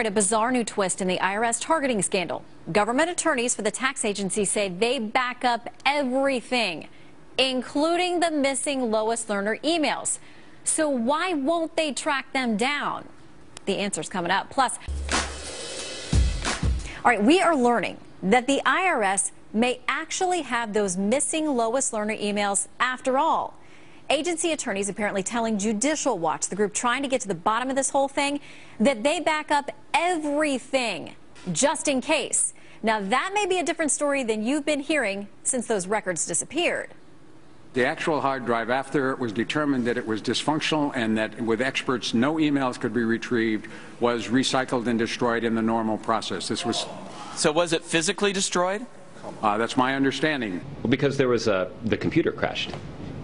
A bizarre new twist in the IRS targeting scandal. Government attorneys for the tax agency say they back up everything, including the missing Lois Lerner emails. So why won't they track them down? The answer's coming up. Plus, all right, we are learning that the IRS may actually have those missing Lois Lerner emails after all. Agency attorneys apparently telling Judicial Watch, the group trying to get to the bottom of this whole thing, that they back up everything just in case. Now, that may be a different story than you've been hearing since those records disappeared. The actual hard drive, after it was determined that it was dysfunctional and that with experts no emails could be retrieved, was recycled and destroyed in the normal process. So was it physically destroyed? That's my understanding. Well, because there was the computer crashed.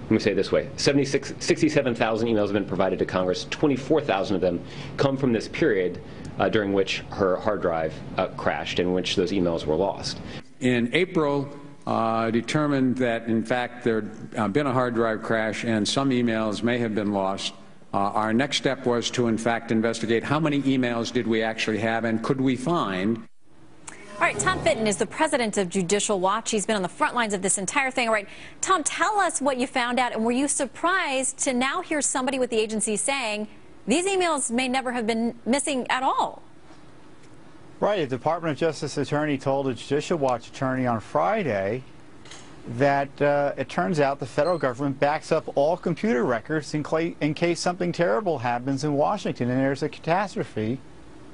Let me say it this way. 67,000 emails have been provided to Congress. 24,000 of them come from this period during which her hard drive crashed, in which those emails were lost. In April, determined that, in fact, there had been a hard drive crash and some emails may have been lost. Our next step was to, in fact, investigate how many emails did we actually have and could we find. All right, Tom Fitton is the president of Judicial Watch. He's been on the front lines of this entire thing. All right, Tom, tell us what you found out, and were you surprised to now hear somebody with the agency saying these emails may never have been missing at all? Right. A Department of Justice attorney told a Judicial Watch attorney on Friday that it turns out the federal government backs up all computer records in case something terrible happens in Washington and there's a catastrophe,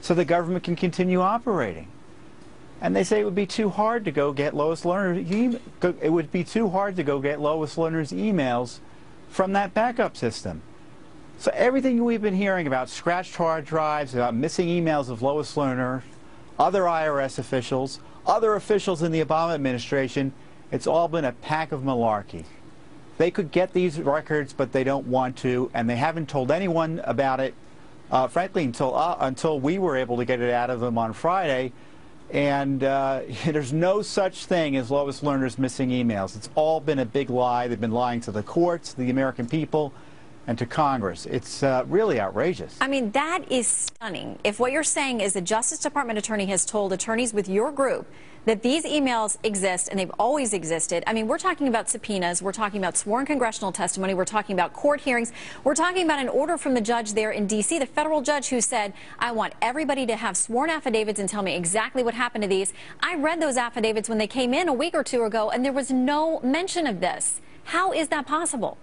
so the government can continue operating. And they say it would be too hard to go get Lois Lerner's emails from that backup system. So everything we've been hearing about scratched hard drives, about missing emails of Lois Lerner, other IRS officials, other officials in the Obama administration, it's all been a pack of malarkey. They could get these records, but they don't want to, and they haven't told anyone about it, frankly, until we were able to get it out of them on Friday. And there's no such thing as Lois Lerner's missing emails. It's all been a big lie. They've been lying to the courts, the American people, and to Congress. It's really outrageous. I mean, that is stunning. If what you're saying is the Justice Department attorney has told attorneys with your group that these emails exist and they've always existed, I mean, we're talking about subpoenas, we're talking about sworn congressional testimony, we're talking about court hearings, we're talking about an order from the judge there in D.C., the federal judge who said, I want everybody to have sworn affidavits and tell me exactly what happened to these. I read those affidavits when they came in a week or two ago, and there was no mention of this. How is that possible?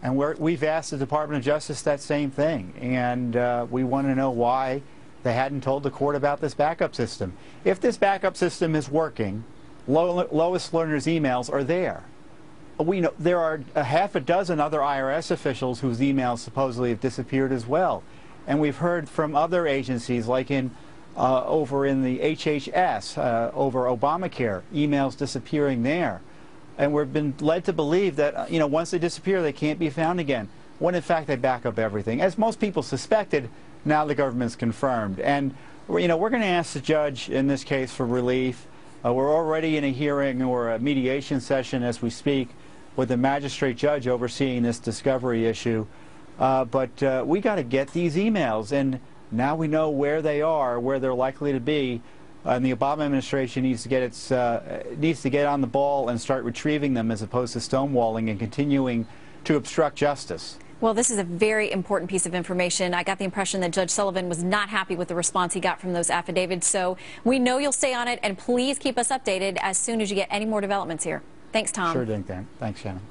And we've asked the Department of Justice that same thing, and we want to know why they hadn't told the court about this backup system. If this backup system is working, Lois Lerner's emails are there. We know there are a half a dozen other IRS officials whose emails supposedly have disappeared as well. And we've heard from other agencies, like over in the HHS, over Obamacare, emails disappearing there. And we've been led to believe that, once they disappear, they can't be found again, when in fact they back up everything. As most people suspected, now the government's confirmed. And, we're going to ask the judge in this case for relief. We're already in a hearing or a mediation session as we speak with the magistrate judge overseeing this discovery issue. But we got to get these emails, and now we know where they are, where they're likely to be. And the Obama administration needs to get on the ball and start retrieving them, as opposed to stonewalling and continuing to obstruct justice. Well, this is a very important piece of information. I got the impression that Judge Sullivan was not happy with the response he got from those affidavits. So we know you'll stay on it, and please keep us updated as soon as you get any more developments here. Thanks, Tom. Sure thing, Dan. Thanks, Shannon.